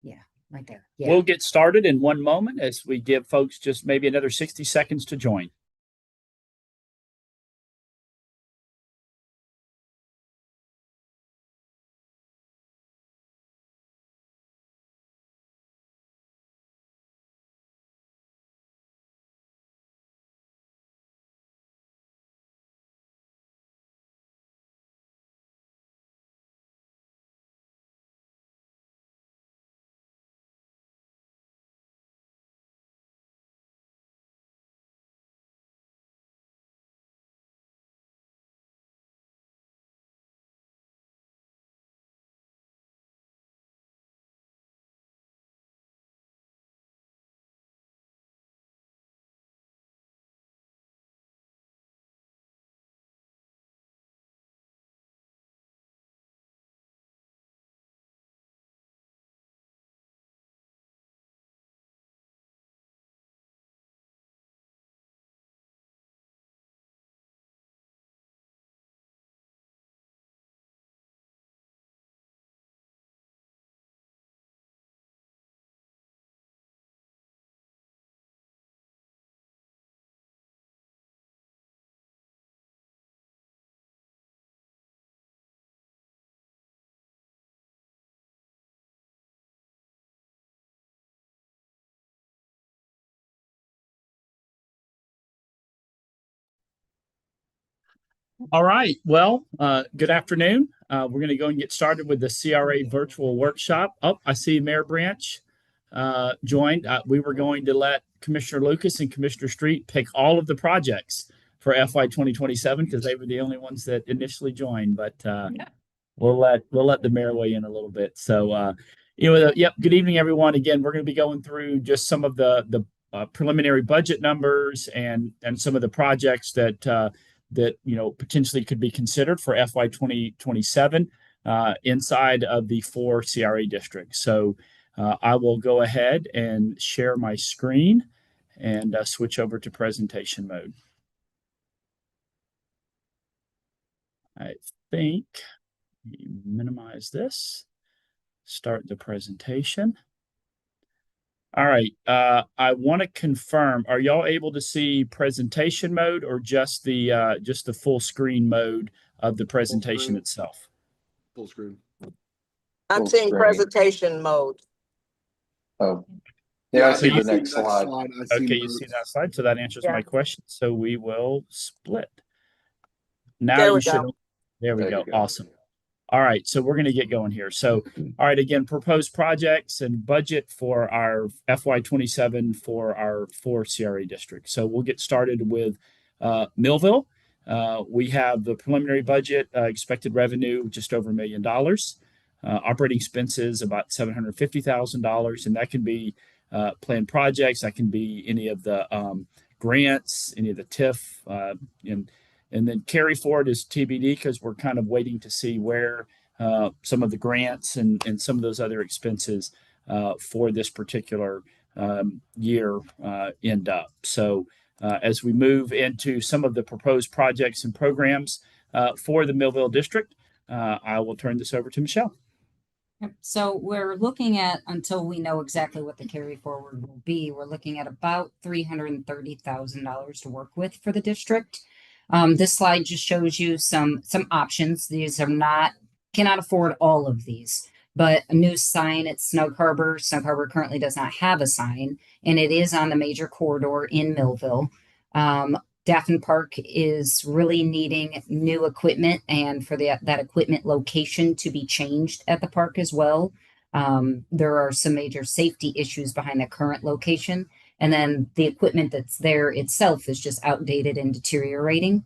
Yeah, right there. Yeah. We'll get started in one moment as we give folks just maybe another 60 seconds to join. All right. Well, good afternoon. We're going to go and get started with the CRA Virtual Workshop. Oh, I see Mayor Branch joined. We were going to let Commissioner Lucas and Commissioner Street pick all of the projects for FY 2027 because they were the only ones that initially joined. But we'll let the mayor weigh in a little bit. So, yep. Good evening, everyone. Again, we're going to be going through just some of the preliminary budget numbers and some of the projects that potentially could be considered for FY 2027 inside of the 4 CRA districts. So I will go ahead and share my screen and switch over to presentation mode. I think minimize this, start the presentation. All right. I want to confirm, are y'all able to see presentation mode or just the full screen mode of the presentation itself? Full screen. I'm seeing presentation mode. Oh, yeah, I see the see next slide. Okay, you see that slide? So that answers my question. So we will split. Now There you we should. go. There we There go. you go. Awesome. All right, so we're going to get going here. So, all right, again, proposed projects and budget for our FY 27 for our 4 CRA districts. So we'll get started with Millville. We have the preliminary budget, expected revenue just over $1 million, operating expenses about $750,000, and that can be planned projects, that can be any of the grants, any of the TIF, and then carry forward is TBD because we're kind of waiting to see where some of the grants and some of those other expenses for this particular year end up. So as we move into some of the proposed projects and programs for the Millville District, I will turn this over to Michelle. So we're looking at, until we know exactly what the carry forward will be, we're looking at about $330,000 to work with for the district. This slide just shows you some options. These are cannot afford all of these, but a new sign at Snug Harbor. Snug Harbor currently does not have a sign, and it is on the major corridor in Millville. Daphne Park is really needing new equipment and for that equipment location to be changed at the park as well. There are some major safety issues behind the current location. And then the equipment that's there itself is just outdated and deteriorating.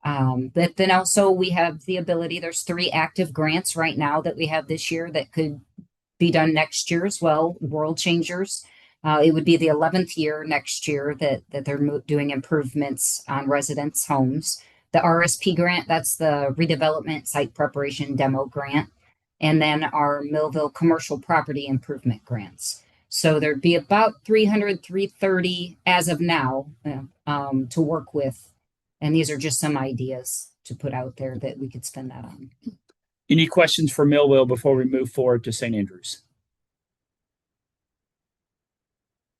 But then also we have the ability, there's 3 active grants right now that we have this year that could be done next year as well, World Changers. It would be the 11th year next year that they're doing improvements on residents' homes. The RSP grant, that's the redevelopment site preparation demo grant. And then our Millville commercial property improvement grants. So there'd be about 330 as of now to work with. And these are just some ideas to put out there that we could spend that on. Any questions for Millville before we move forward to St. Andrews?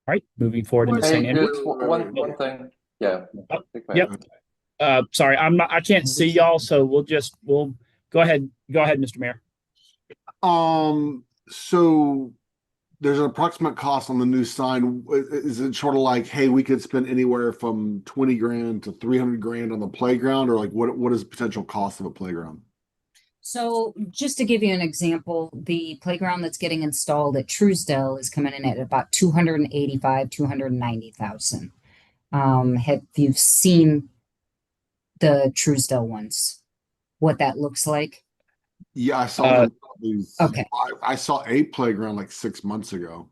right, moving forward into St. Hey, Andrews. just one thing. Yeah. Oh, Take my- yep. Sorry, I can't see y'all, so we'll go ahead. Go ahead, Mr. Mayor. So there's an approximate cost on the new sign. Is it sort of like, hey, we could spend anywhere from 20 grand to 300 grand on the playground, or like what is the potential cost of a playground? So just to give you an example, the playground that's getting installed at Truesdale is coming in at about 285, 290,000. Have you seen the Truesdale ones? What that looks like? Yeah, I saw them. Okay. I saw a playground like 6 months ago.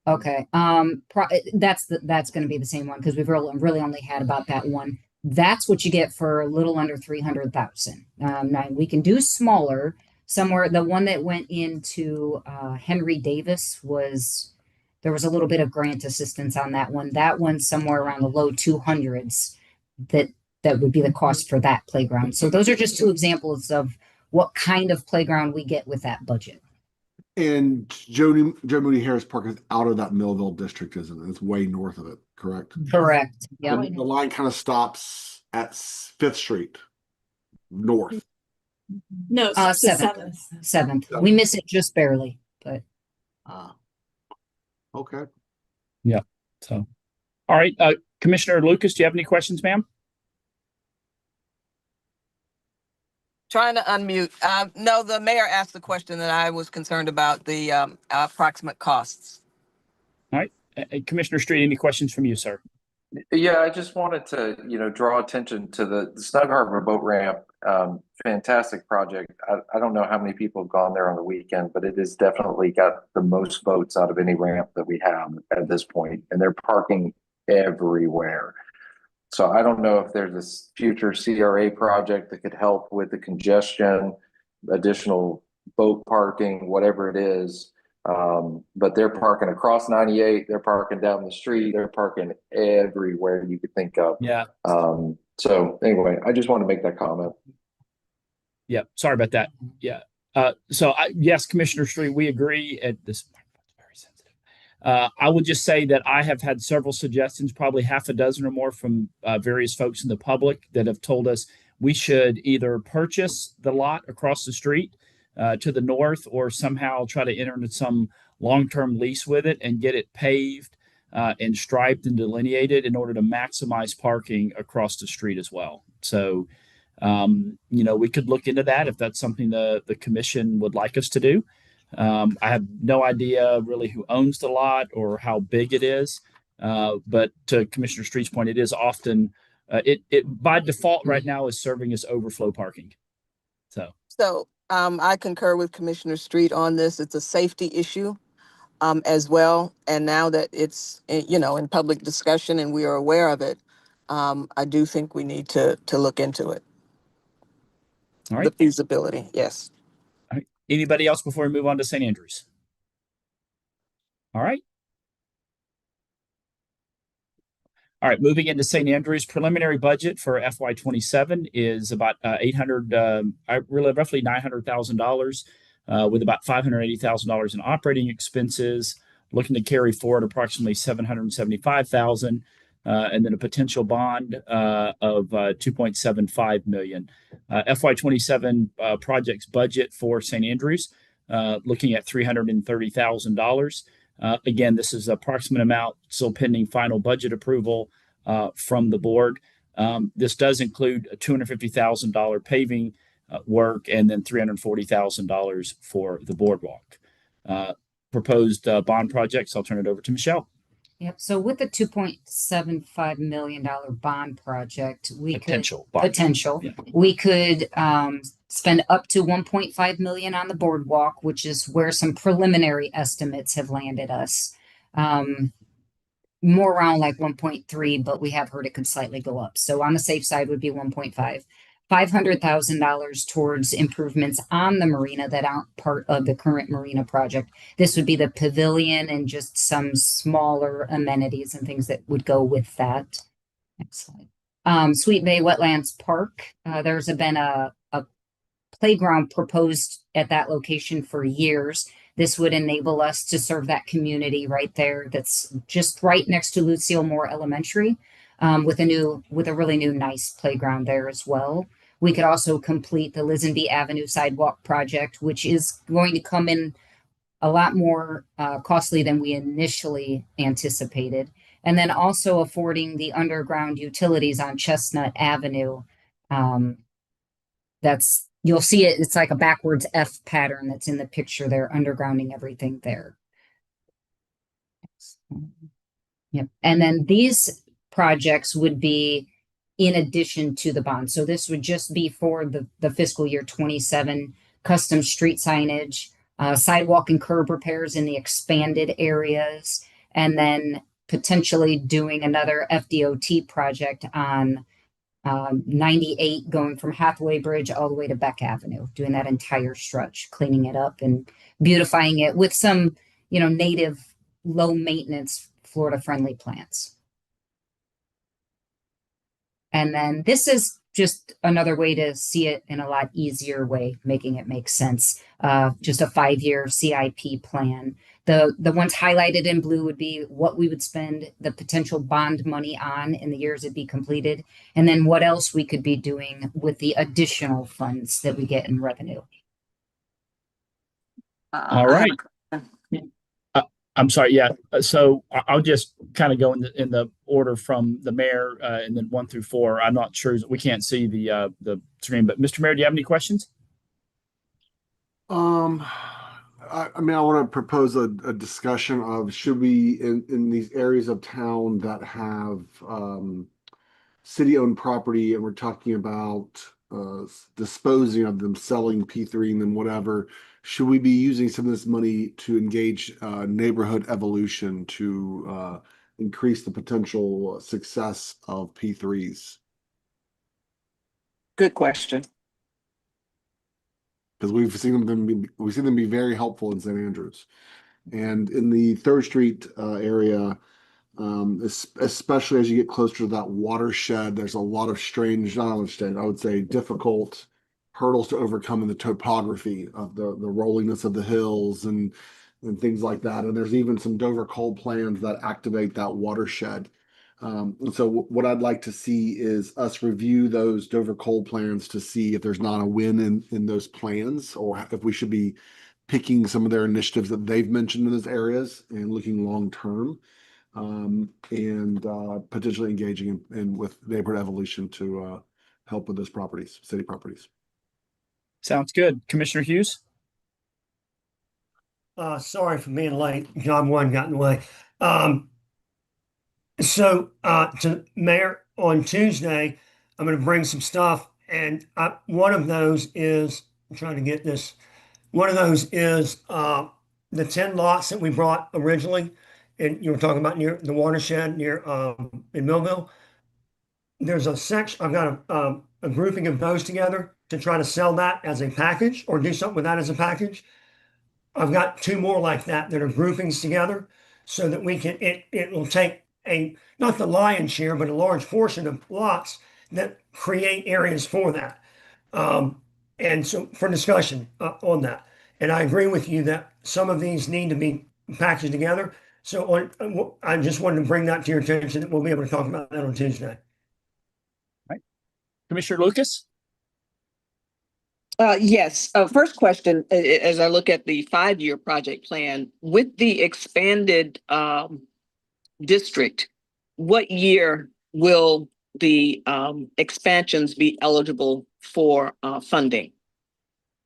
Okay. That's going to be the same one because we've really only had about that one. That's what you get for a little under 300,000. Now we can do smaller. Somewhere the one that went into Henry Davis there was a little bit of grant assistance on that one. That one somewhere around the low 200s. That would be the cost for that playground. So those are just two examples of what kind of playground we get with that budget. And Joe Moody Harris Park is out of that Millville district, isn't it? It's way north of it, correct? Correct. Yeah. The line kind of stops at 5th Street north. No, it's the Seventh. 7th. Seventh. We miss it just barely, but Okay. Yeah. So, all right, Commissioner Lucas, do you have any questions, ma'am? Trying to unmute. No, the mayor asked the question that I was concerned about, the approximate costs. All right, Commissioner Street, any questions from you, sir? Yeah, I just wanted to, draw attention to the Snug Harbor boat ramp. Fantastic project. I don't know how many people have gone there on the weekend, but it has definitely got the most boats out of any ramp that we have at this point, and they're parking everywhere. So I don't know if there's this future CRA project that could help with the congestion, additional boat parking, whatever it is. But they're parking across 98, they're parking down the street, they're parking everywhere you could think of. Yeah. So anyway, I just want to make that comment. Yeah, sorry about that. Yeah. Yes, Commissioner Street, we agree at this point. Very sensitive. I would just say that I have had several suggestions, probably half a dozen or more from various folks in the public that have told us we should either purchase the lot across the street to the north or somehow try to enter into some long-term lease with it and get it paved and striped and delineated in order to maximize parking across the street as well. So, we could look into that if that's something the commission would like us to do. I have no idea really who owns the lot or how big it is. But to Commissioner Street's point, it is often, it by default right now is serving as overflow parking. So I concur with Commissioner Street on this. It's a safety issue as well. And now that it's, in public discussion and we are aware of it, I do think we need to look into it. All right. The feasibility, yes. All right. Anybody else before we move on to St. Andrews? All right. All right, moving into St. Andrews, preliminary budget for FY27 is about roughly $900,000, with about $580,000 in operating expenses. Looking to carry forward approximately $775,000, and then a potential bond of $2.75 million. FY27 projects budget for St. Andrews, looking at $330,000. Again, this is approximate amount, still pending final budget approval from the board. This does include a $250,000 paving work and then $340,000 for the boardwalk. Proposed bond projects, I'll turn it over to Michelle. Yep. So with the $2.75 million bond project, we Potential. Yeah. We could spend up to $1.5 million on the boardwalk, which is where some preliminary estimates have landed us. More around like 1.3, but we have heard it could slightly go up. So on the safe side would be 1.5. $500,000 towards improvements on the marina that aren't part of the current marina project. This would be the pavilion and just some smaller amenities and things that would go with that. Next slide. Sweet Bay Wetlands Park. There's been a playground proposed at that location for years. This would enable us to serve that community right there that's just right next to Lucille Moore Elementary, with a really new nice playground there as well. We could also complete the Lisenby Avenue sidewalk project, which is going to come in a lot more costly than we initially anticipated. And then also affording the underground utilities on Chestnut Avenue. You'll see it, it's like a backwards F pattern that's in the picture there, undergrounding everything there. Yep. And then these projects would be in addition to the bond. So this would just be for the fiscal year 27 custom street signage, sidewalk and curb repairs in the expanded areas, and then potentially doing another FDOT project on 98 going from Hathaway Bridge all the way to Beck Avenue, doing that entire stretch, cleaning it up and beautifying it with some, native low maintenance Florida friendly plants. And then this is just another way to see it in a lot easier way, making it make sense. Just a 5-year CIP plan. The ones highlighted in blue would be what we would spend the potential bond money on in the years it'd be completed, and then what else we could be doing with the additional funds that we get in revenue. All right. I'm sorry. Yeah. So I'll just kind of go in the order from the mayor and then 1 through 4. I'm not sure. We can't see the screen, but Mr. Mayor, do you have any questions? I mean, I want to propose a discussion of should we in these areas of town that have city-owned property, and we're talking about disposing of them, selling P3 and then whatever. Should we be using some of this money to engage neighborhood evolution to increase the potential success of P3s? Good question. Because we've seen them be very helpful in St. Andrews, and in the 3rd Street area, especially as you get closer to that watershed. There's a lot of I would say difficult hurdles to overcome in the topography of the rollingness of the hills and things like that. And there's even some Dover coal plans that activate that watershed. And so what I'd like to see is us review those Dover coal plans to see if there's not a win in those plans, or if we should be picking some of their initiatives that they've mentioned in those areas and looking long term, and potentially engaging in with neighborhood evolution to help with those properties, city properties. Sounds good. Commissioner Hughes? Sorry for being late. John 1 got in the way. So to Mayor, on Tuesday, I'm going to bring some stuff, and one of those is, I'm trying to get this. One of those is the 10 lots that we brought originally, and you were talking about near the watershed near in Millville. There's a section. I've got a grouping of those together to try to sell that as a package or do something with that as a package. I've got 2 more like that are groupings together, so that we can. It will take not the lion's share, but a large portion of lots that create areas for that. And so for discussion on that. And I agree with you that some of these need to be packaged together. So I just wanted to bring that to your attention, that we'll be able to talk about that on Tuesday. Right. Commissioner Lucas? Yes. First question, as I look at the 5-year project plan, with the expanded district, what year will the expansions be eligible for funding?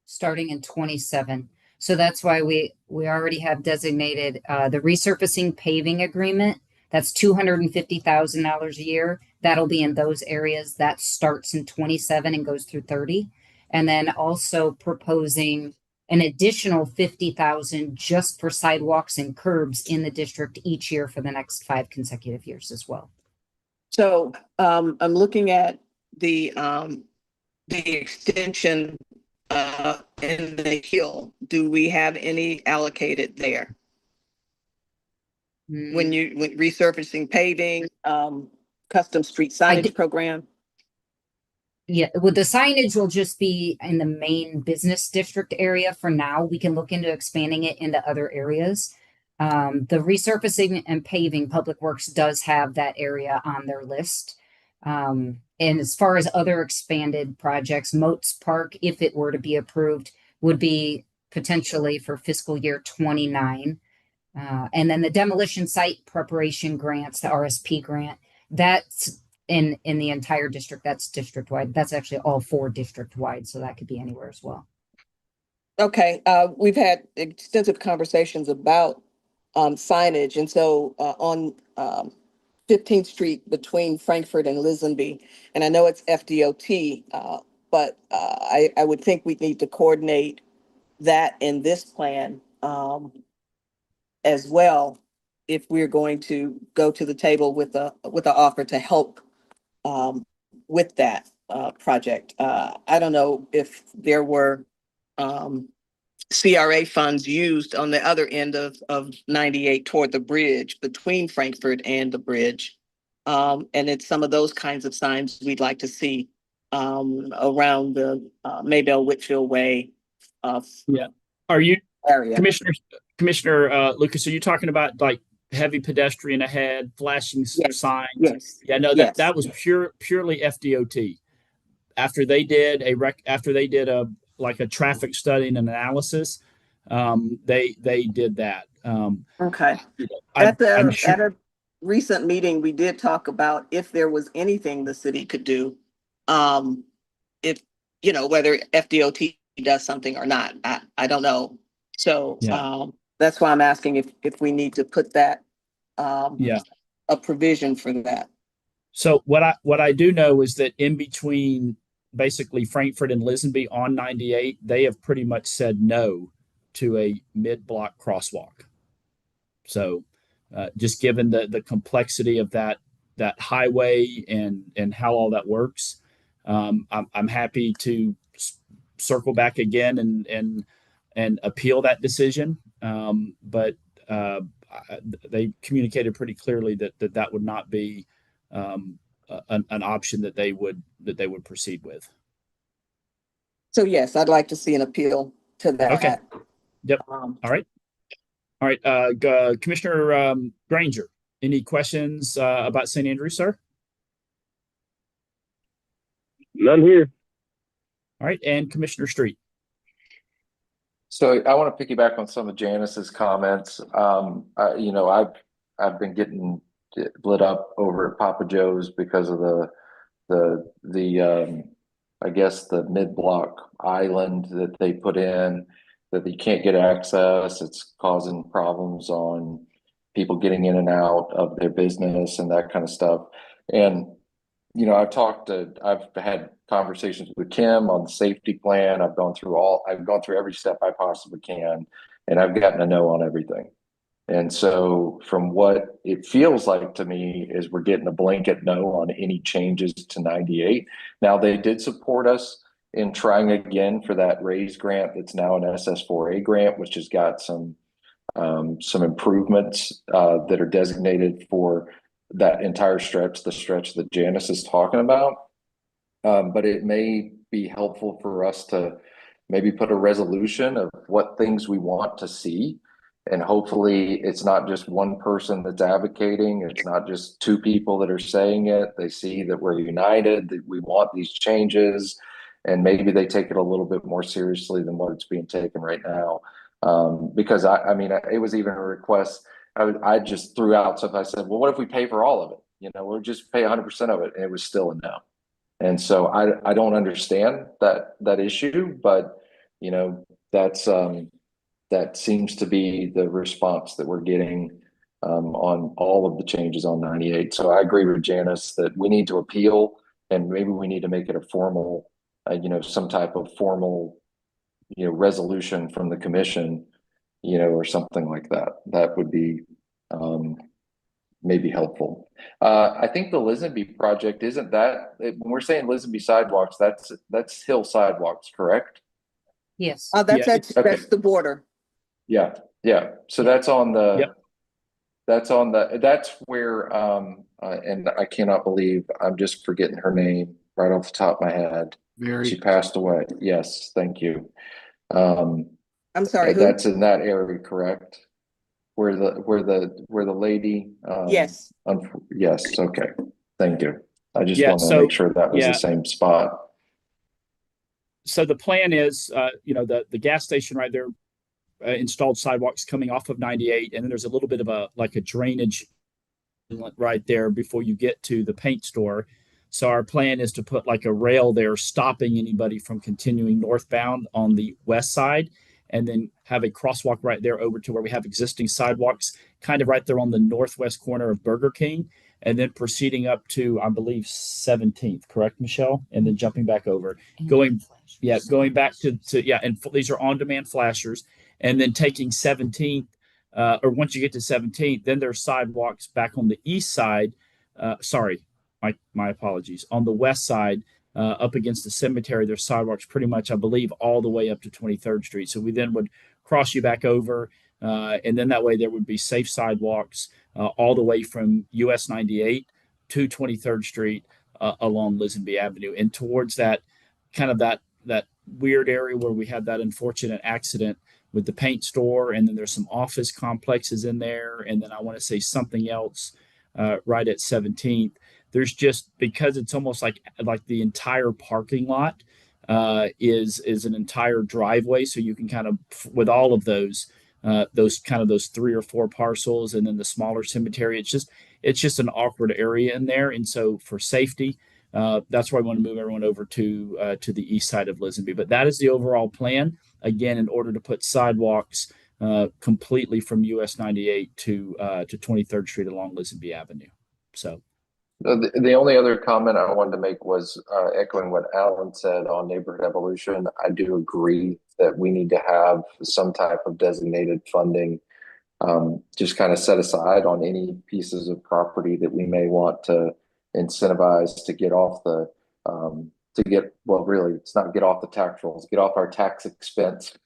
Starting in 27. So that's why we already have designated the resurfacing paving agreement. That's $250,000 a year. That'll be in those areas. That starts in 27 and goes through 30. And then also proposing an additional 50,000 just for sidewalks and curbs in the district each year for the next 5 consecutive years as well. So I'm looking at the extension in the hill. Do we have any allocated there? When resurfacing paving, custom street signage program? Yeah, well, the signage will just be in the main business district area for now. We can look into expanding it into other areas. The resurfacing and paving, Public Works does have that area on their list. And as far as other expanded projects, Moats Park, if it were to be approved, would be potentially for fiscal year 29. And then the demolition site preparation grants, the RSP grant, that's in the entire district. That's district wide. That's actually all 4 district wide, so that could be anywhere as well. Okay, we've had extensive conversations about signage, and so on 15th Street between Frankfurt and Lisenby, and I know it's FDOT, but I would think we need to coordinate that in this plan as well, if we're going to go to the table with a offer to help with that project. I don't know if there were CRA funds used on the other end of 98 toward the bridge between Frankfurt and the bridge. And it's some of those kinds of signs we'd like to see around the Maybell Whitfield Way Yeah. Are you, area. Commissioner Lucas, are you talking about like heavy pedestrian ahead, flashing Yes. signs? Yes. Yeah, no, Yes. that was purely FDOT. After they did a like a traffic study and analysis, they did that. Okay. I'm At sure. a recent meeting, we did talk about if there was anything the city could do. If, whether FDOT does something or not, I don't know. So, Yeah. that's why I'm asking if we need to put that, Yeah. a provision for that. So what I do know is that in between basically Frankfurt and Lisenby on 98, they have pretty much said no to a mid-block crosswalk. So just given the complexity of that highway and how all that works, I'm happy to circle back again and appeal that decision. But they communicated pretty clearly that would not be an option that they would proceed with. So yes, I'd like to see an appeal to that. Okay. Yep. All right. All right. Commissioner Granger, any questions about St. Andrews, sir? None here. All right. And Commissioner Street. So I want to piggyback on some of Janice's comments. I've been getting lit up over at Papa Joe's because of the I guess the mid-block island that they put in, that you can't get access. It's causing problems on people getting in and out of their business and that kind of stuff. And I've had conversations with Kim on the safety plan. I've gone through every step I possibly can, and I've gotten a no on everything. And so from what it feels like to me is we're getting a blanket no on any changes to 98. Now, they did support us in trying again for that RAISE grant that's now an SS4A grant, which has got some improvements that are designated for that entire stretch, the stretch that Janice is talking about. But it may be helpful for us to maybe put a resolution of what things we want to see. And hopefully it's not just one person that's advocating. It's not just 2 people that are saying it. They see that we're united, that we want these changes, and maybe they take it a little bit more seriously than what it's being taken right now. Because it was even a request. I just threw out stuff. I said, well, what if we pay for all of it? We'll just pay 100% of it. And it was still a no. And so I don't understand that issue, but that seems to be the response that we're getting on all of the changes on 98. So I agree with Janice that we need to appeal, and maybe we need to make it a formal, some type of formal, resolution from the commission, or something like that. That would be maybe helpful. I think the Lisenby project isn't that, when we're saying Lisenby sidewalks, that's hill sidewalks, correct? Yes. That's the border. Yeah. So that's on the, Yep. that's where, and I cannot believe I'm just forgetting her name. right off the top of my head. Very. She passed away. Yes, thank you. I'm sorry, who? That's in that area, correct? Where the lady, Yes. yes, okay, thank you. I just Yeah, wanted to so make sure that was yeah, the same spot. so the plan is, the gas station right there installed sidewalks coming off of 98, and then there's a little bit of a drainage right there before you get to the paint store. So our plan is to put like a rail there stopping anybody from continuing northbound on the west side, and then have a crosswalk right there over to where we have existing sidewalks, kind of right there on the northwest corner of Burger King, and then proceeding up to, I believe, 17th, correct, Michelle? And then jumping back over, going back to yeah, and these are on-demand flashers, and then taking 17th, or once you get to 17th, then there's sidewalks back on the east side. Sorry, my apologies. On the west side, up against the cemetery, there's sidewalks pretty much, I believe, all the way up to 23rd Street. So we then would cross you back over, and then that way there would be safe sidewalks all the way from US 98 to 23rd Street along Lisenby Avenue, and towards that kind of that weird area where we had that unfortunate accident with the paint store, and then there's some office complexes in there, and then I want to say something else right at 17th. There's just, because it's almost like the entire parking lot is an entire driveway, so you can kind of, with all of those those 3 or 4 parcels, and then the smaller cemetery, it's just an awkward area in there, and so for safety. That's why I want to move everyone over to the east side of Lisenby. But that is the overall plan. Again, in order to put sidewalks completely from US 98 to 23rd Street along Lisenby Avenue. So The only other comment I wanted to make was echoing what Alan said on neighborhood evolution. I do agree that we need to have some type of designated funding, just kind of set aside on any pieces of property that we may want to incentivize to get off the well, really, it's not get off the tax rolls, get off our tax expense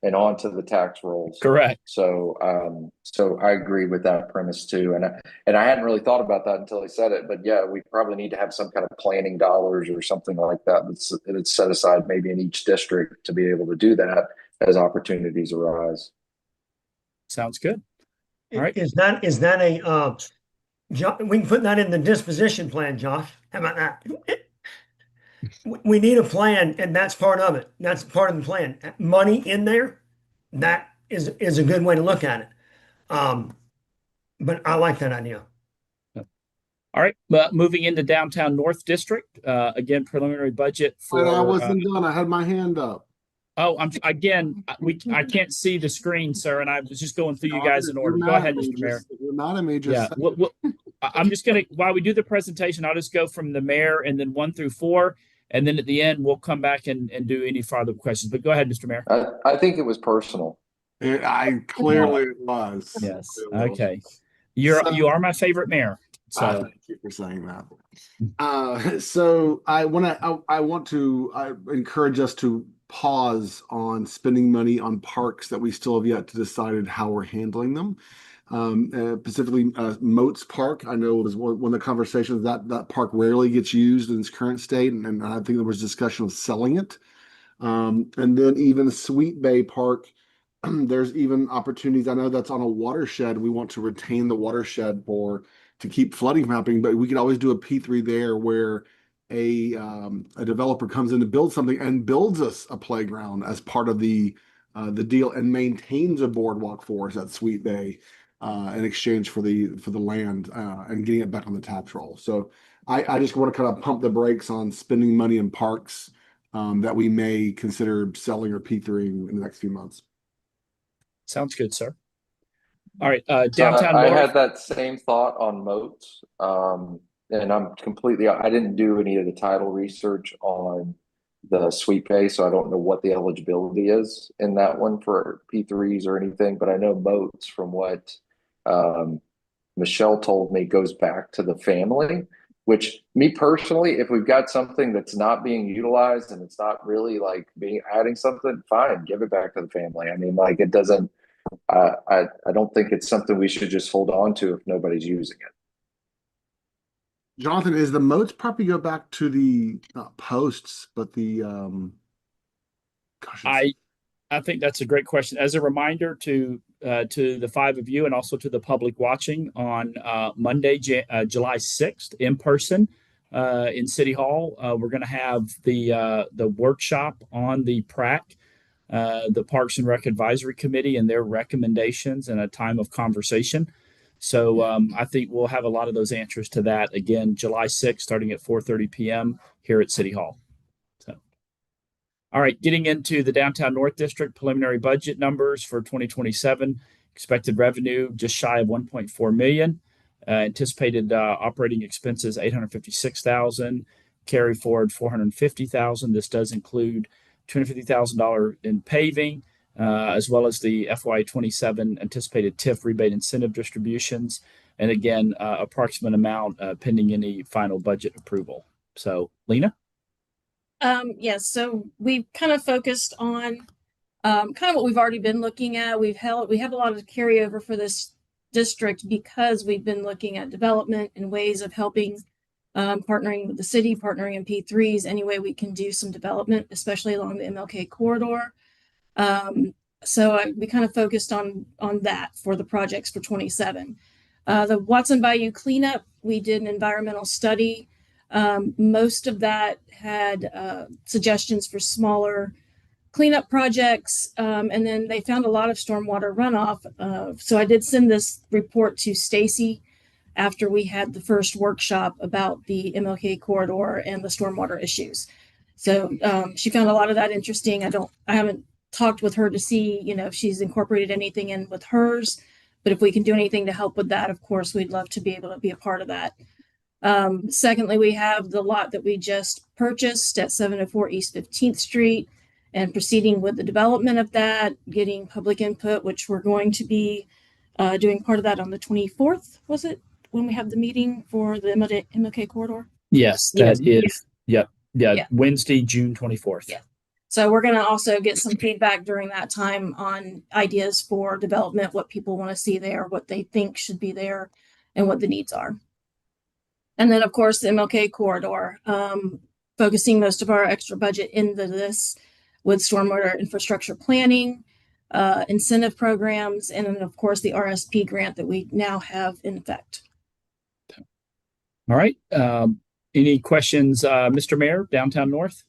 and onto the tax rolls. correct. So I agree with that premise too, and I hadn't really thought about that until he said it. But yeah, we probably need to have some kind of planning dollars or something like that that's set aside maybe in each district to be able to do that as opportunities arise. Sounds good. All right. Is that a we can put that in the disposition plan, Josh. How about that? We need a plan, and that's part of it. That's part of the plan. Money in there, that is a good way to look at it. But I like that idea. All right. But moving into downtown North District, again, preliminary budget for. I wasn't done. I had my hand up. Oh, I can't see the screen, sir, and I was just going through you guys in order. Go ahead, Mr. Mayor. You're mad at me. Yeah. I'm just gonna, while we do the presentation, I'll just go from the mayor and then 1 through 4, and then at the end we'll come back and do any further questions. But go ahead, Mr. Mayor. I think it was personal. I clearly was. Yes. Clearly Okay. was. You are my favorite mayor. So thank you for saying that. So I want to encourage us to pause on spending money on parks that we still have yet to decide how we're handling them. Specifically, Moats Park. I know it was one of the conversations that park rarely gets used in its current state, and I think there was discussion of selling it. And then even Sweet Bay Park. There's even opportunities. I know that's on a watershed. We want to retain the watershed to keep flooding from happening, but we could always do a P3 there where a developer comes in to build something and builds us a playground as part of the deal, and maintains a boardwalk for us at Sweet Bay in exchange for the land and getting it back on the tax roll. So I just want to kind of pump the brakes on spending money in parks that we may consider selling or P3ing in the next few months. sounds good, sir. All right. So Downtown I North. had that same thought on moats. And I didn't do any of the title research on the Sweet Pay, so I don't know what the eligibility is in that one for P3s or anything, but I know moats, from what Michelle told me, goes back to the family, which, me personally, if we've got something that's not being utilized and it's not really like adding something, fine, give it back to the family. I mean, like, it doesn't, I don't think it's something we should just hold on to if nobody's using it. Jonathan, is the moats property go back to the not posts, but the gosh, I think that's a great question. As a reminder to the five of you and also to the public watching on Monday, July 6th, in person in City Hall, we're going to have the workshop on the PRAC, the Parks and Rec Advisory Committee, and their recommendations, and a time of conversation. So I think we'll have a lot of those answers to that again, July 6th, starting at 4:30 p.m. here at City Hall. All right, getting into the Downtown North District preliminary budget numbers for 2027. Expected revenue just shy of 1.4 million. Anticipated operating expenses 856,000. Carry forward 450,000. This does include $250,000 in paving, as well as the FY27 anticipated TIF rebate incentive distributions, and again, approximate amount pending any final budget approval. So, Lena. Yes, so we've kind of focused on kind of what we've already been looking at. We have a lot of carryover for this district because we've been looking at development and ways of helping partnering with the city, partnering in P3s, any way we can do some development, especially along the MLK corridor. We kind of focused on that for the projects for 27. The Watson Bayou cleanup, we did an environmental study. Most of that had suggestions for smaller cleanup projects, and then they found a lot of stormwater runoff. So I did send this report to Stacy after we had the first workshop about the MLK corridor and the stormwater issues. So she found a lot of that interesting. I haven't talked with her to see, if she's incorporated anything in with hers, but if we can do anything to help with that, of course, we'd love to be able to be a part of that. Secondly, we have the lot that we just purchased at 704 East 15th Street and proceeding with the development of that, getting public input, which we're going to be doing part of that on the 24th, was it? When we have the meeting for the MLK corridor? Yes, that is. Yep. Yeah. Wednesday, June 24th. Yeah. So we're going to also get some feedback during that time on ideas for development, what people want to see there, what they think should be there, and what the needs are. And then, of course, the MLK corridor, focusing most of our extra budget into this with stormwater infrastructure planning, incentive programs, and then, of course, the RSP grant that we now have in effect. All right. Any questions, Mr. Mayor, Downtown North?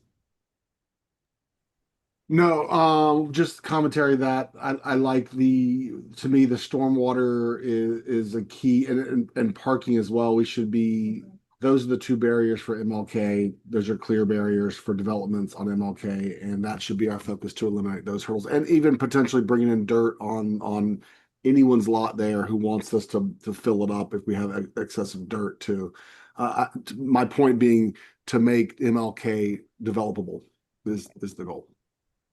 No, just commentary that I like to me, the stormwater is a key and parking as well. Those are the two barriers for MLK. Those are clear barriers for developments on MLK, and that should be our focus to eliminate those hurdles and even potentially bringing in dirt on anyone's lot there who wants us to fill it up if we have excessive dirt too. My point being to make MLK developable is the goal.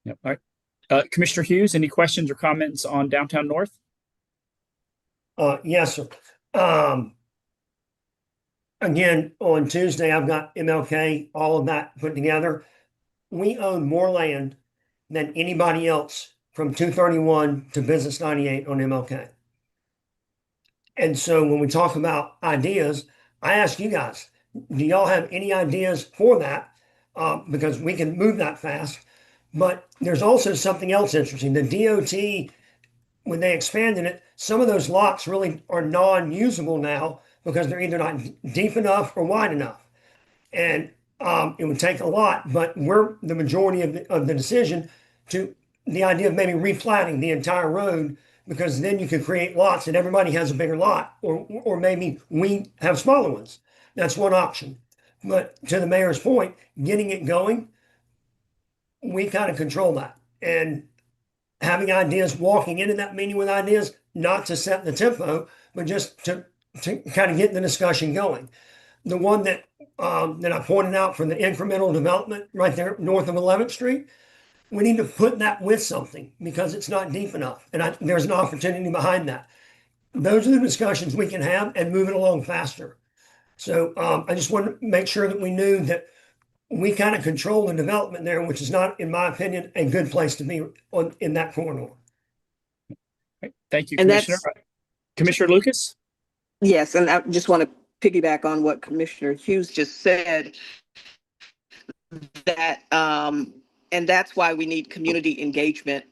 Yep. All right. Commissioner Hughes, any questions or comments on Downtown North? Yes, sir. Again, on Tuesday, I've got MLK, all of that put together. We own more land than anybody else from 231 to Business 98 on MLK. And so when we talk about ideas, I ask you guys, do y'all have any ideas for that? Because we can move that fast. But there's also something else interesting. The DOT, when they expanded it, some of those lots really are non-usable now because they're either not deep enough or wide enough. And it would take a lot, but we're the majority of the decision to the idea of maybe reflatting the entire road, because then you could create lots and everybody has a bigger lot, or maybe we have smaller ones. That's one option. But to the mayor's point, getting it going, we kind of control that, and having ideas, walking into that meeting with ideas, not to set the tempo, but just to kind of get the discussion going. The one that I pointed out for the incremental development right there north of 11th Street, we need to put that with something because it's not deep enough, and there's an opportunity behind that. Those are the discussions we can have and move it along faster. So I just want to make sure that we knew that we kind of control the development there, which is not, in my opinion, a good place to be in that corridor. Thank you, Commissioner. Commissioner Lucas? Yes, and I just want to piggyback on what Commissioner Hughes just said, that and that's why we need community engagement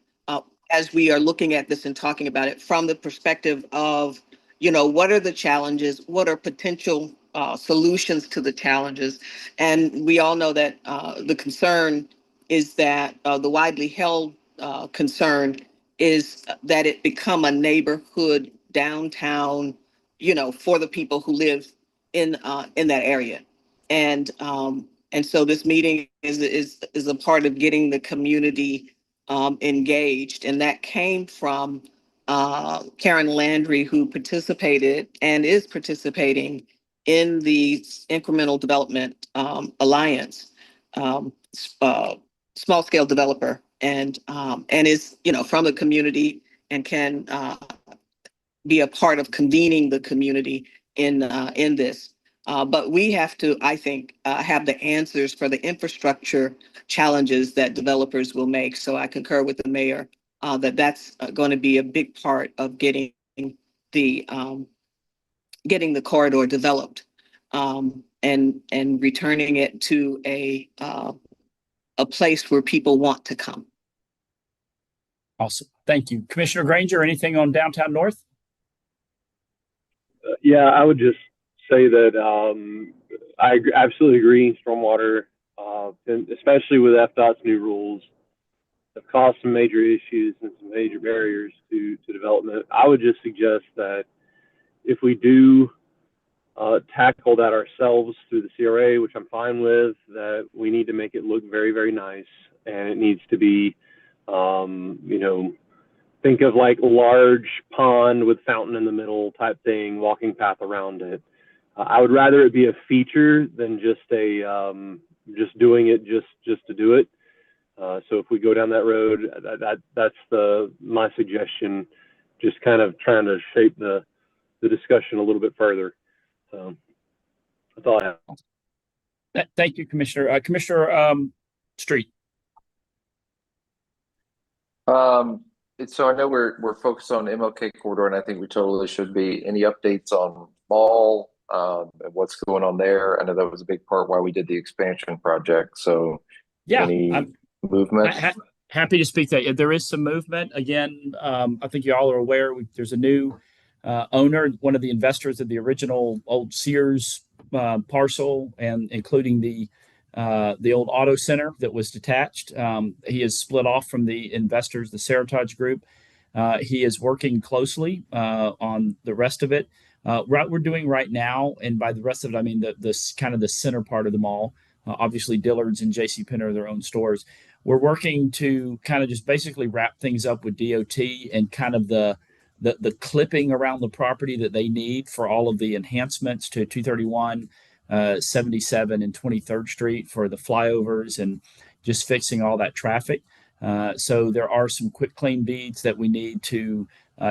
as we are looking at this and talking about it from the perspective of, what are the challenges, what are potential solutions to the challenges. And we all know that the concern is that the widely held concern is that it become a neighborhood downtown, for the people who live in that area. And so this meeting is a part of getting the community engaged, and that came from Karen Landry, who participated and is participating in the Incremental Development Alliance, small scale developer, and is from the community and can be a part of convening the community in this. But we have to, I think, have the answers for the infrastructure challenges that developers will make. So I concur with the mayor that that's going to be a big part of the getting the corridor developed, and returning it to a place where people want to come. Awesome. Thank you. Commissioner Granger, anything on downtown North? Yeah, I would just say that I absolutely agree. Stormwater, and especially with FDOT's new rules, have caused some major issues and some major barriers to development. I would just suggest that if we do tackle that ourselves through the CRA, which I'm fine with, that we need to make it look very, very nice, and it needs to be, think of like a large pond with fountain in the middle type thing, walking path around it. I would rather it be a feature than just just doing it just to do it. So if we go down that road, that's my suggestion. Just kind of trying to shape the discussion a little bit further. So that's all I have. Thank you, Commissioner. Commissioner Street. So I know we're focused on MLK corridor, and I think we totally should be. Any updates on Mall and what's going on there? I know that was a big part why we did the expansion project. So Yeah, any movement? Happy to speak that. There is some movement. Again, I think you all are aware there's a new owner, one of the investors of the original old Sears parcel, and including the old auto center that was detached. He is split off from the investors, the Seritage Group. He is working closely on the rest of it. What we're doing right now, and by the rest of it, I mean the kind of the center part of the mall. Obviously, Dillard's and J.C. Penney are their own stores. We're working to kind of just basically wrap things up with DOT and kind of the clipping around the property that they need for all of the enhancements to 231, 77, and 23rd Street for the flyovers and just fixing all that traffic. So there are some quick claim deeds that we need to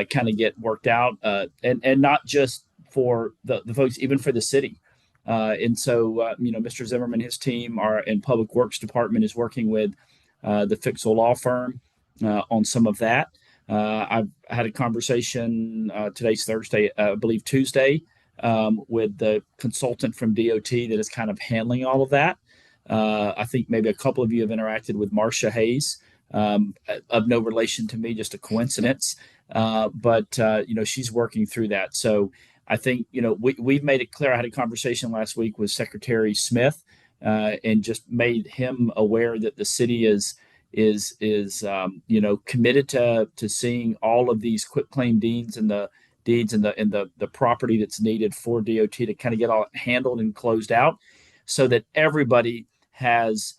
kind of get worked out, and not just for the folks, even for the city. And so, Mr. Zimmerman, his team in Public Works Department is working with the Fixel Law Firm on some of that. I've had a conversation, today's Thursday, I believe Tuesday, with the consultant from DOT that is kind of handling all of that. I think maybe a couple of you have interacted with Marcia Hayes, of no relation to me, just a coincidence. But she's working through that. So I think, we've made it clear. I had a conversation last week with Secretary Smith, and just made him aware that the city is committed to seeing all of these quick claim deeds and the property that's needed for DOT to kind of get all handled and closed out, so that everybody has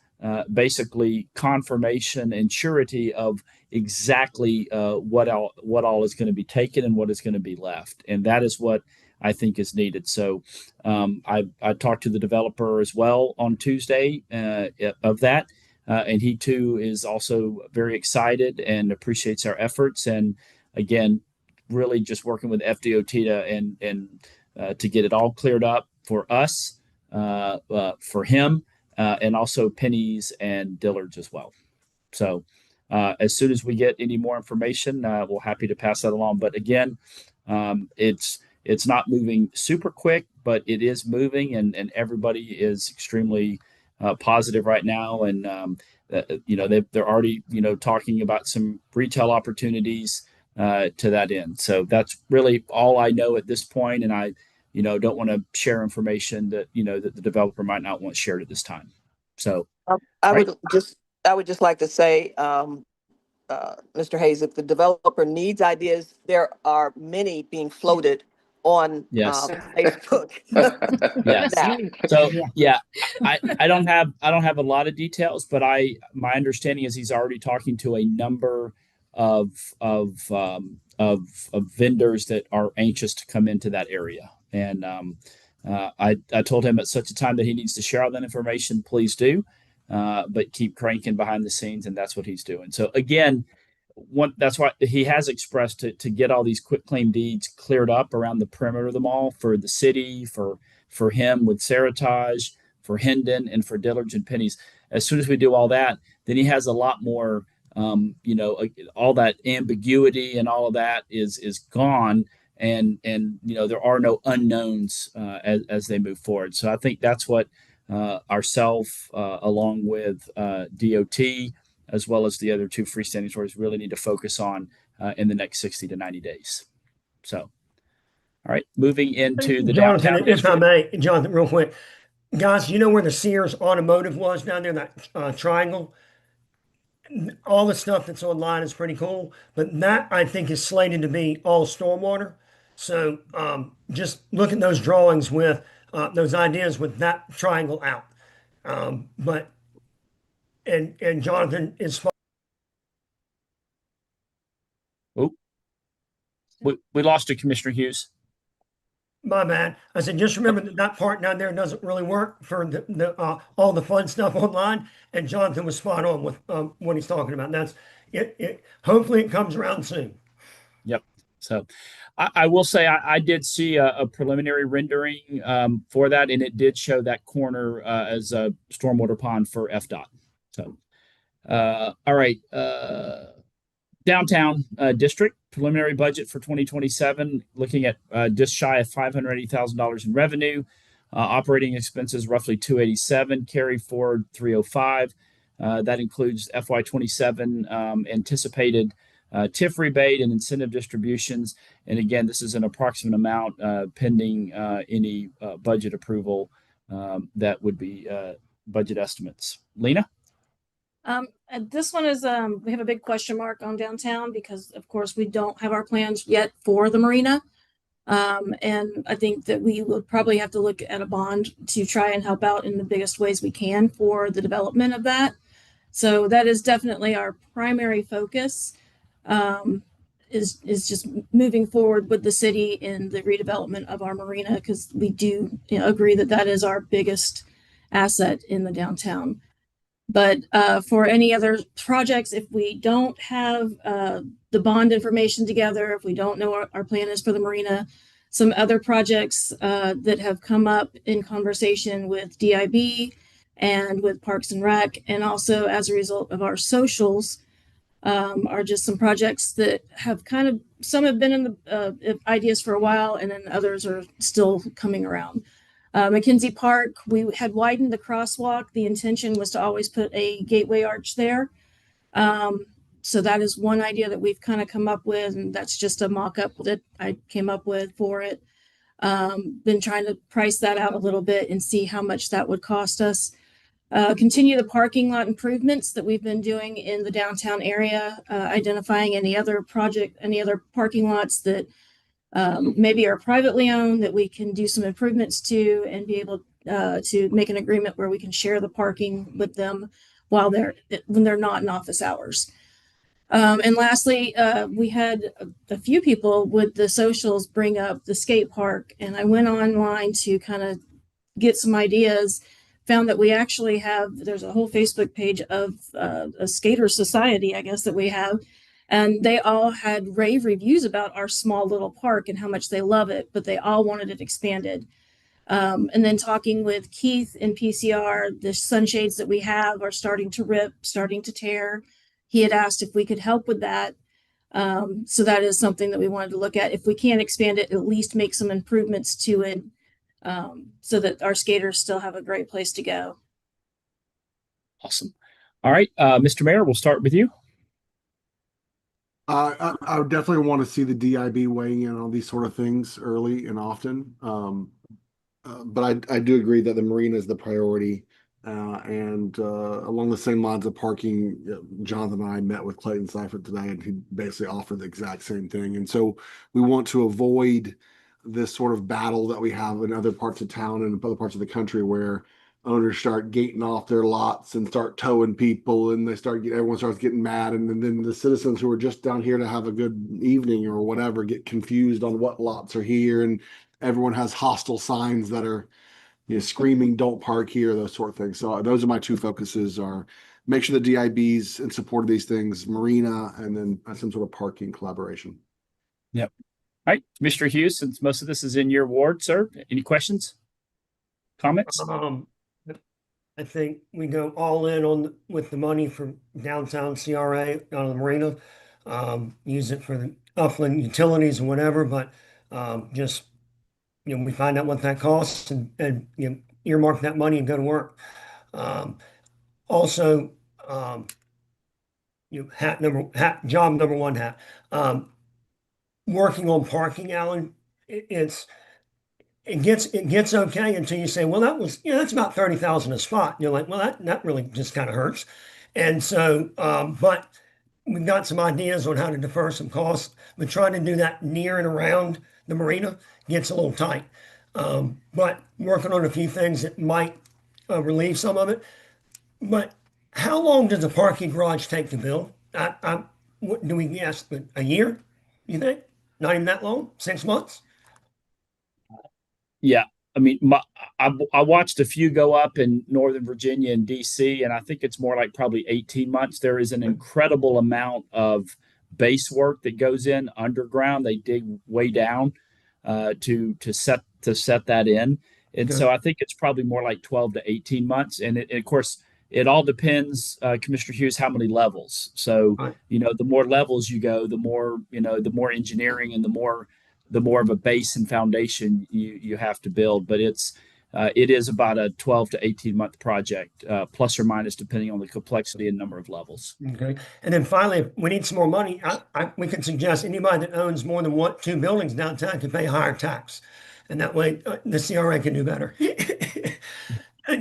basically confirmation and surety of exactly what all is going to be taken and what is going to be left, and that is what I think is needed. So I talked to the developer as well on Tuesday of that. And he too is also very excited and appreciates our efforts. And again, really just working with FDOT to get it all cleared up for us, for him, and also Penny's and Dillard's as well. So as soon as we get any more information, we're happy to pass that along. But again, it's not moving super quick, but it is moving, and everybody is extremely positive right now. And they're already talking about some retail opportunities to that end. So that's really all I know at this point, and I don't want to share information that that the developer might not want shared at this time. So I right. would just, I would just like to say, Mr. Hayes, if the developer needs ideas, there are many being floated on Yes. Facebook. Yes. Now. So Yeah. yeah, I don't have a lot of details, but my understanding is he's already talking to a number of of vendors that are anxious to come into that area. And I told him at such a time that he needs to share all that information, please do. But keep cranking behind the scenes, and that's what he's doing. So again, that's why he has expressed to get all these quit claim deeds cleared up around the perimeter of the mall for the city, for him with Seritage, for Hendon, and for Dillard's and Penny's. As soon as we do all that, then he has a lot more. All that ambiguity and all of that is gone, and there are no unknowns as they move forward. So I think that's what ourselves, along with DOT, as well as the other two freestanding stores, really need to focus on in the next 60 to 90 days. So, all right, moving into the Jonathan, downtown if I district. may, Jonathan, real quick. Guys, you know where the Sears Automotive was down there, that triangle? All the stuff that's online is pretty cool, but that I think is slated to be all stormwater. So just look at those drawings with those ideas with that triangle out. But and Jonathan is Oh, we lost to Commissioner Hughes. my bad. I said just remember that that part down there doesn't really work for the all the fun stuff online. And Jonathan was spot on with what he's talking about. That's it. Hopefully it comes around soon. Yep. So I will say I did see a preliminary rendering for that, and it did show that corner as a stormwater pond for FDOT. So, all right. Downtown district preliminary budget for 2027, looking at just shy of $580,000 in revenue. Operating expenses roughly 287, carry forward 305. That includes FY27 anticipated TIF rebate and incentive distributions. And again, this is an approximate amount pending any budget approval that would be budget estimates. Lena? And this one is we have a big question mark on downtown because of course we don't have our plans yet for the marina. And I think that we would probably have to look at a bond to try and help out in the biggest ways we can for the development of that. So that is definitely our primary focus, is just moving forward with the city in the redevelopment of our marina, because we do agree that that is our biggest asset in the downtown. But for any other projects, if we don't have the bond information together, if we don't know what our plan is for the marina, some other projects that have come up in conversation with DIB and with Parks and Rec, and also as a result of our socials, are just some projects that have kind of, some have been in the ideas for a while, and then others are still coming around. McKenzie Park, we had widened the crosswalk. The intention was to always put a gateway arch there. So that is one idea that we've kind of come up with, and that's just a mock-up that I came up with for it. Been trying to price that out a little bit and see how much that would cost us. Continue the parking lot improvements that we've been doing in the downtown area, identifying any other parking lots that maybe are privately owned that we can do some improvements to and be able to make an agreement where we can share the parking with them when they're not in office hours. And lastly, we had a few people with the socials bring up the skate park, and I went online to kind of get some ideas, found that we actually there's a whole Facebook page of a skater society, I guess, that we have. And they all had rave reviews about our small little park and how much they love it, but they all wanted it expanded. And then talking with Keith in PCR, the sunshades that we have are starting to rip, starting to tear. He had asked if we could help with that. So that is something that we wanted to look at. If we can't expand it, at least make some improvements to it so that our skaters still have a great place to go. Awesome. All right, Mr. Mayor, we'll start with you. I would definitely want to see the DIB weighing in on these sort of things early and often. But I do agree that the marina is the priority. And along the same lines of parking, Jonathan and I met with Clayton Seifert today, and he basically offered the exact same thing. And so we want to avoid this sort of battle that we have in other parts of town and other parts of the country where owners start gating off their lots and start towing people, and everyone starts getting mad, and then the citizens who are just down here to have a good evening or whatever get confused on what lots are here, and everyone has hostile signs that are screaming "Don't park here," those sort of things. So those are my two focuses: are make sure the DIB's in support of these things, marina, and then some sort of parking collaboration. Yep. All right, Mr. Hughes, since most of this is in your ward, sir, any questions, comments? I think we go all in with the money from downtown CRA down to the marina. Use it for the upland utilities and whatever, but just we find out what that costs and earmark that money and go to work. Also, job number one working on parking, Alan. It gets okay until you say, well, that's about 30,000 a spot. And you're like, well, that really just kind of hurts. And so, but we've got some ideas on how to defer some costs, but trying to do that near and around the marina gets a little tight. But working on a few things that might relieve some of it. But how long does a parking garage take to build? What do we guess? A year? You think? Not even that long? 6 months? Yeah, I mean, I watched a few go up in Northern Virginia and DC, and I think it's more like probably 18 months. There is an incredible amount of base work that goes in underground. They dig way down to set that in, and Okay. so I think it's probably more like 12 to 18 months. And of course, it all depends, Commissioner Hughes, how many levels. So Right. the more levels you go, the more the more engineering and the more of a base and foundation you have to build. But it is about a 12 to 18-month project, plus or minus, depending on the complexity and number of levels. Okay. And then finally, if we need some more money, we can suggest anybody that owns more than two buildings downtown can pay higher tax. And that way the CRA can do better.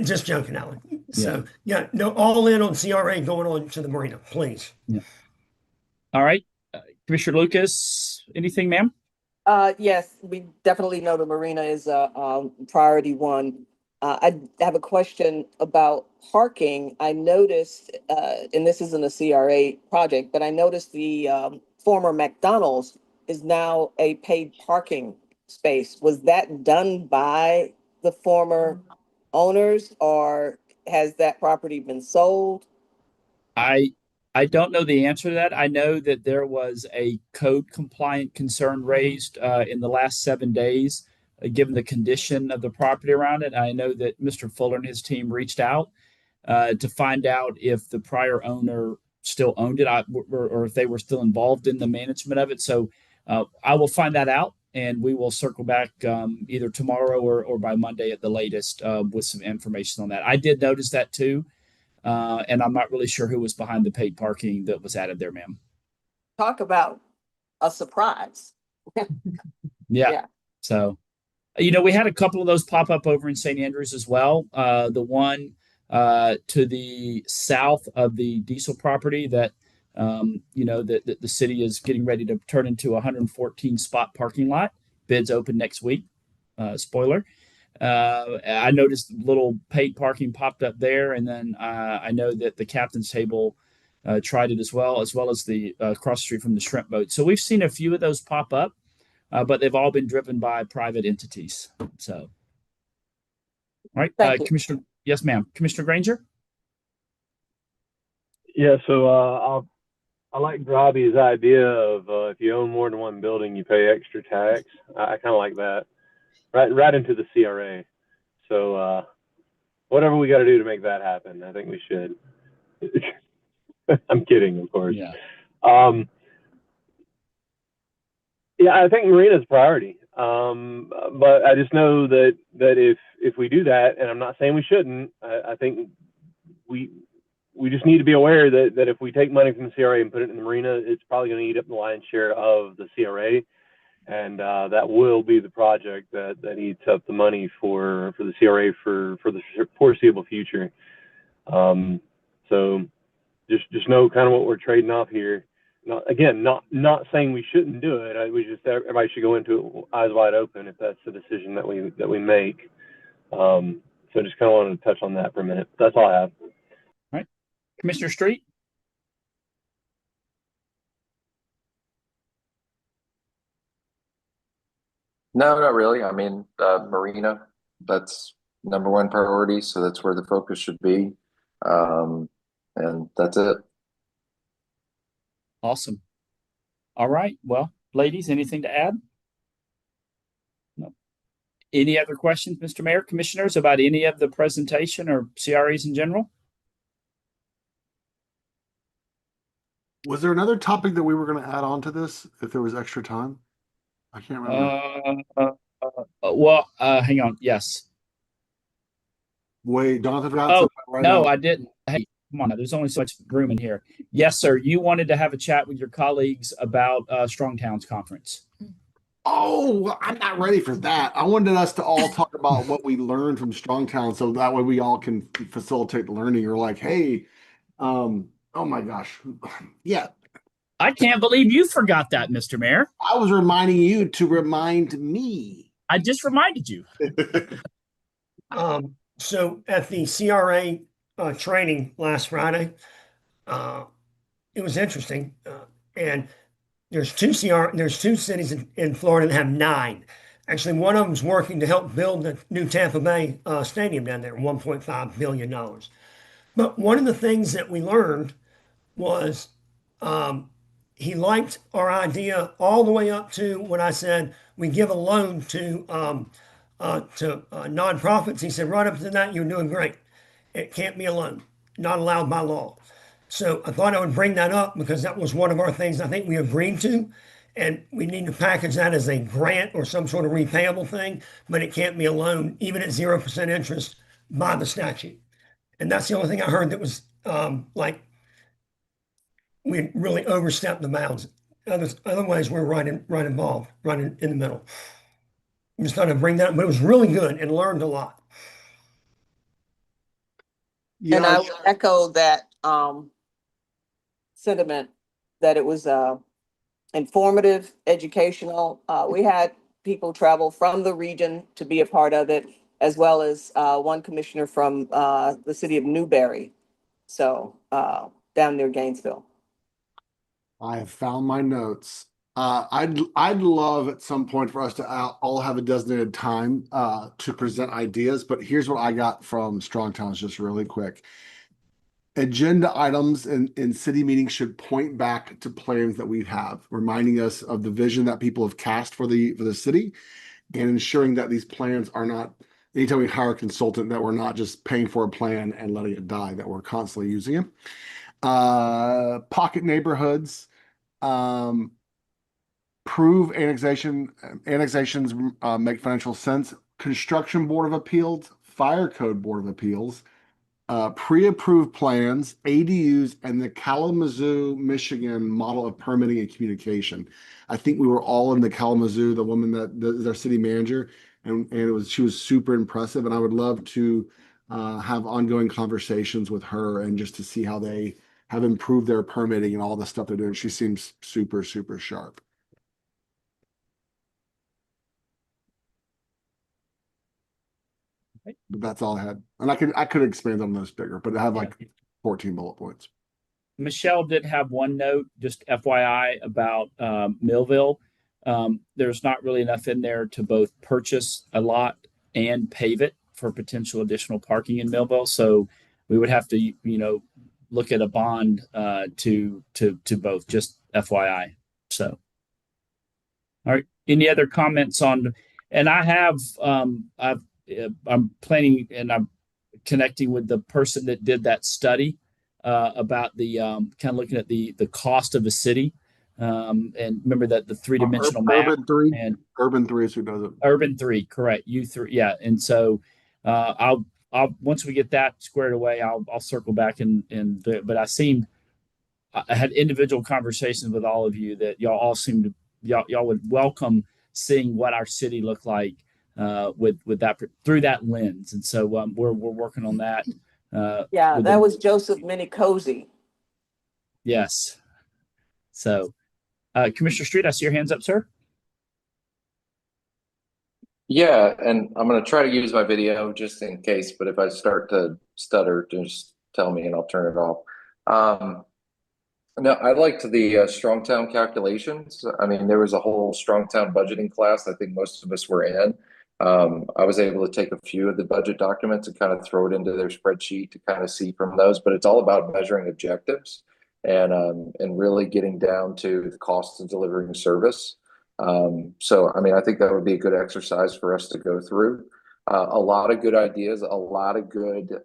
Just joking, Alan. So yeah, no, all in on CRA going on to the marina, please. Yeah. All right. Commissioner Lucas, anything, ma'am? Yes, we definitely know the marina is a priority one. I have a question about parking. I noticed, and this isn't a CRA project, but I noticed the former McDonald's is now a paid parking space. Was that done by the former owners, or has that property been sold? I don't know the answer to that. I know that there was a code compliant concern raised in the last 7 days, given the condition of the property around it. I know that Mr. Fuller and his team reached out to find out if the prior owner still owned it, or if they were still involved in the management of it. So I will find that out, and we will circle back either tomorrow or by Monday at the latest with some information on that. I did notice that too. And I'm not really sure who was behind the paid parking that was added there, ma'am. Talk about a surprise. Yeah. So, we had a couple of those pop up over in St. Andrews as well. The one to the south of the diesel property that, that the city is getting ready to turn into a 114 spot parking lot. Bids open next week. Spoiler. I noticed little paid parking popped up there, and then I know that the captain's table tried it as well as the across the street from the shrimp boat. So we've seen a few of those pop up, but they've all been driven by private entities. So, all right, Commissioner. Yes, ma'am. Commissioner Granger. Yeah. So I like Robbie's idea of if you own more than one building, you pay extra tax. I kind of like that. Right into the CRA. So whatever we got to do to make that happen, I think we should. I'm kidding, of course. Yeah. Yeah, I think marina's priority. But I just know that if we do that, and I'm not saying we shouldn't, I think we just need to be aware that if we take money from the CRA and put it in the marina, it's probably going to eat up the lion's share of the CRA, and that will be the project that eats up the money for the CRA for the foreseeable future. So just know kind of what we're trading off here. Not saying we shouldn't do it. Everybody should go into it eyes wide open if that's the decision that we make. So just kind of wanted to touch on that for a minute. That's all I have. All right, Commissioner Street. No, not really. I mean, Marina, that's number one priority, so that's where the focus should be. And that's it. Awesome. All right. Well, ladies, anything to add? No. Any other questions, Mr. Mayor, commissioners, about any of the presentation or CREs in general? Was there another topic that we were going to add on to this if there was extra time? I can't remember. Hang on. Yes. Wait, Jonathan forgot Oh, something right no, now. I didn't. Hey, come on now. There's only so much room in here. Yes, sir. You wanted to have a chat with your colleagues about Strong Towns Conference. Oh, well, I'm not ready for that. I wanted us to all talk about what we learned from Strongtown, so that way we all can facilitate learning. Or like, hey, oh my gosh, yeah. I can't believe you forgot that, Mr. Mayor. I was reminding you to remind me. I just reminded you. So at the CRA training last Friday, it was interesting, and there's two cities in Florida that have 9. Actually, one of them's working to help build the new Tampa Bay stadium down there, $1.5 billion. But one of the things that we learned was he liked our idea all the way up to when I said we give a loan to nonprofits. He said, right up to that, you're doing great. It can't be a loan, not allowed by law. So I thought I would bring that up because that was one of our things I think we agreed to. And we need to package that as a grant or some sort of repayable thing, but it can't be a loan, even at 0% interest by the statute. And that's the only thing I heard that was like we really overstepped the bounds. Otherwise, we're right involved, right in the middle. I'm just trying to bring that up, but it was really good and learned a lot. Yeah, And I would echo that sentiment that it was informative, educational. We had people travel from the region to be a part of it, as well as one commissioner from the city of Newberry, so down near Gainesville. I have found my notes. I'd love at some point for us to all have a designated time to present ideas, but here's what I got from Strong Towns just really quick. Agenda items in city meetings should point back to plans that we have, reminding us of the vision that people have cast for the city, and ensuring that these plans are not, anytime we hire a consultant, that we're not just paying for a plan and letting it die, that we're constantly using it. Pocket neighborhoods, prove annexations make financial sense. Construction Board of Appeals, Fire Code Board of Appeals, pre-approved plans, ADUs, and the Kalamazoo, Michigan model of permitting and communication. I think we were all in the Kalamazoo, the woman that is our city manager, and she was super impressive. And I would love to have ongoing conversations with her and just to see how they have improved their permitting and all the stuff they're doing. She seems super, super sharp. But that's all I had. And I could expand on those bigger, but I have like 14 bullet points. Michelle did have one note, just FYI, about Millville. There's not really enough in there to both purchase a lot and pave it for potential additional parking in Millville. So we would have to, look at a bond to both, just FYI. So, all right. Any other comments on? And I have I'm planning and I'm connecting with the person that did that study about the kind of looking at the cost of the city And remember that the three-dimensional map Urban 3. and Urban 3 is who does it. Urban 3, correct. U3, yeah. And so I'll once we get that squared away, I'll circle back but I had individual conversations with all of you that y'all all seem to y'all would welcome seeing what our city looked like with that through that lens. And so we're working on that. Yeah, that was Joseph Minicozy. Yes. So Commissioner Street, I see your hands up, sir. Yeah, and I'm going to try to use my video just in case, but if I start to stutter, just tell me and I'll turn it off. No, I liked the strong town calculations. I mean, there was a whole strong town budgeting class I think most of us were in. I was able to take a few of the budget documents and kind of throw it into their spreadsheet to kind of see from those, but it's all about measuring objectives and really getting down to the cost of delivering service. So, I mean, I think that would be a good exercise for us to go through. A lot of good ideas, a lot of good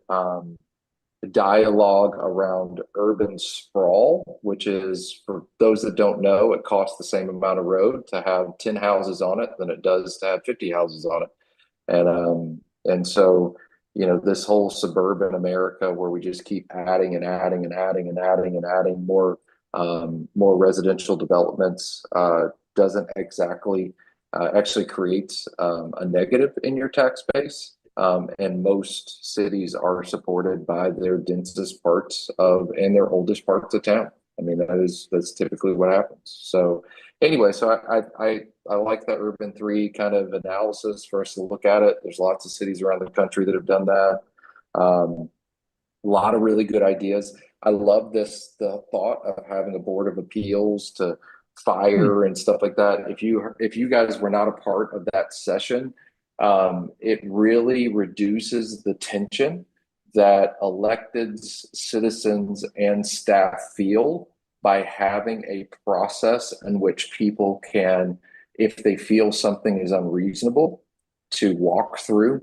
dialogue around urban sprawl, which is, for those that don't know, it costs the same amount of road to have 10 houses on it than it does to have 50 houses on it. And so, you know, this whole suburban America where we just keep adding and adding and adding and adding and adding more residential developments doesn't exactly actually creates a negative in your tax base. And most cities are supported by their densest parts and their oldest parts of town. I mean, that's typically what happens. So anyway, so I like that Urban 3 kind of analysis for us to look at it. There's lots of cities around the country that have done that. A lot of really good ideas. I love the thought of having a board of appeals to fire and stuff like that. If you guys were not a part of that session, it really reduces the tension that elected citizens and staff feel by having a process in which people can, if they feel something is unreasonable, to walk through,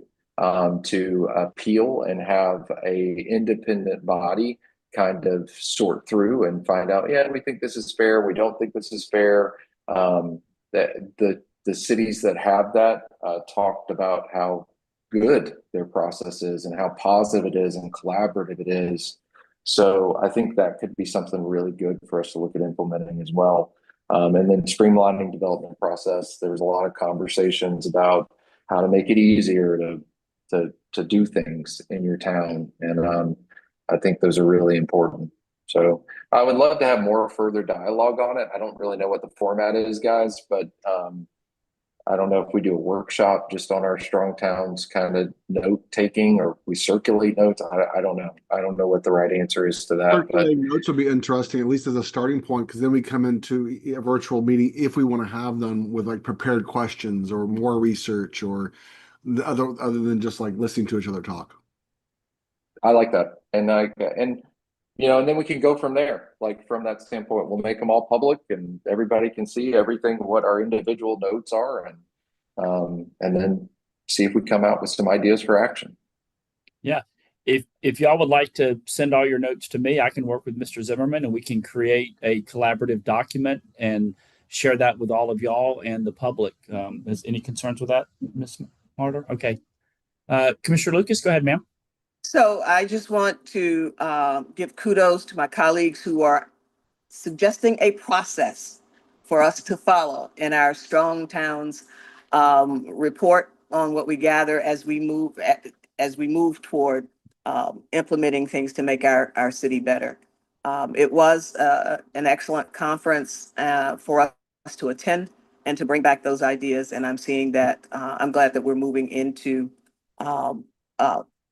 to appeal and have a independent body kind of sort through and find out, yeah, we think this is fair, we don't think this is fair. That the cities that have that talked about how good their process is and how positive it is and collaborative it is. So I think that could be something really good for us to look at implementing as well. And then streamlining development process. There's a lot of conversations about how to make it easier to do things in your town. And I think those are really important. So I would love to have more further dialogue on it. I don't really know what the format is, guys, but I don't know if we do a workshop just on our strong towns kind of note taking, or we circulate notes. I don't know. I don't know what the right answer is to that. Circulating notes would be interesting, at least as a starting point, because then we come into a virtual meeting if we want to have them with like prepared questions or more research or other than just like listening to each other talk. I like that. And you know, and then we can go from there. Like from that standpoint, we'll make them all public and everybody can see everything, what our individual notes are, and then see if we come out with some ideas for action. Yeah. If y'all would like to send all your notes to me, I can work with Mr. Zimmerman and we can create a collaborative document and share that with all of y'all and the public. Is any concerns with that, Ms. Marder? Okay. Commissioner Lucas, go ahead, ma'am. So I just want to give kudos to my colleagues who are suggesting a process for us to follow in our Strong Towns report on what we gather as we move toward implementing things to make our city better. It was an excellent conference for us to attend and to bring back those ideas. And I'm seeing that I'm glad that we're moving into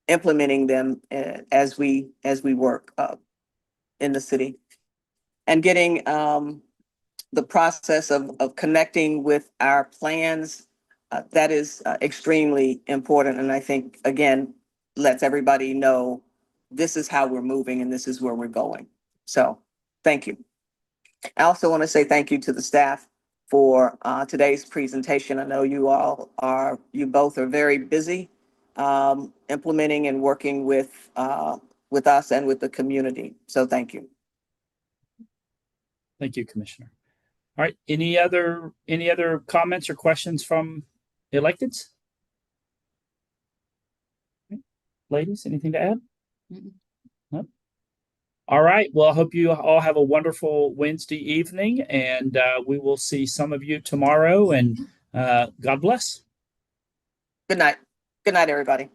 implementing them as we work in the city, and getting the process of connecting with our plans. That is extremely important, and I think again lets everybody know this is how we're moving and this is where we're going. So thank you. I also want to say thank you to the staff for today's presentation. I know you both are very busy implementing and working with us and with the community. So thank you. Thank you, Commissioner. All right. Any other comments or questions from electeds? Ladies, anything to add? Mm-mm. No? All right. Well, I hope you all have a wonderful Wednesday evening, and we will see some of you tomorrow. And God bless. Good night. Good night, everybody.